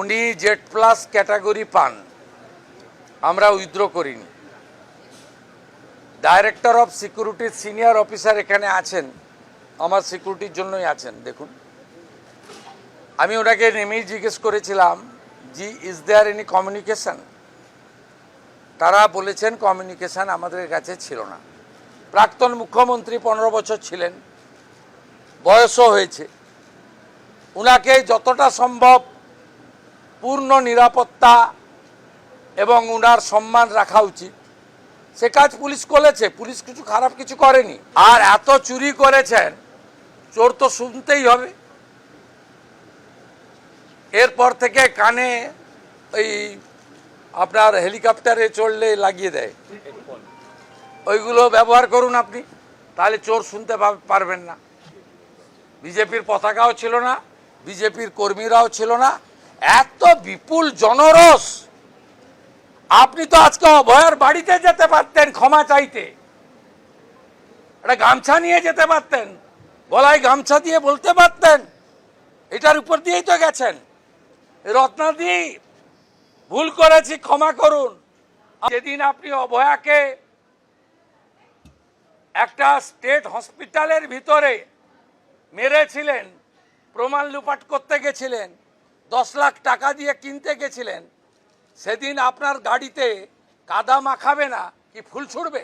উনি Z plus category পান, আমরা উইথড্র করিনি। ডাইরেক্টর অফ সিকিউরিটির সিনিয়র অফিসার এখানে আছেন, আমার সিকিউরিটির জন্যই আছেন। দেখুন, আমি ওনাকে নেমেই জিজ্ঞেস করেছিলাম, জি ইজ দেয়ার এনি কমিউনিকেশন? তারা বলেছেন কমিউনিকেশন আমাদের কাছে ছিল না। প্রাক্তন মুখ্যমন্ত্রী 15 বছর ছিলেন, বয়সও হয়েছে, ওনাকে যতটা সম্ভব পূর্ণ নিরাপত্তা এবং ওনার সম্মান রাখা উচিত, সে কাজ পুলিশ করেছে। পুলিশ কিছু খারাপ কিছু করেনি। আর এত চুরি করেছেন, চোর তো শুনতেই হবে। এরপর থেকে কানে ওই আপনার হেলিকপ্টারে চড়লে লাগিয়ে দেয়, ওইগুলো ব্যবহার করুন আপনি, তাহলে চোর শুনতে পারবেন না। বিজেপির পতাকাও ছিল না, বিজেপির কর্মীরাও ছিল না। এত বিপুল জনরস, আপনি তো আজকে অভয়ার বাড়িতে যেতে পারতেন ক্ষমা চাইতে, একটা গামছা নিয়ে যেতে পারতেন, গলায় গামছা দিয়ে বলতে পারতেন, এটার উপর দিয়েই তো গেছেন। রত্নাদি, ভুল করেছি, ক্ষমা করুন। যেদিন আপনি অভয়াকে একটা স্টেট হসপিটালের ভিতরে মেরেছিলেন, প্রমাণ লুপাট করতে গেছিলেন, 10 লাখ টাকা দিয়ে কিনতে গেছিলেন, সেদিন আপনার গাড়িতে কাদা মাখাবে না কি ফুল ছুড়বে?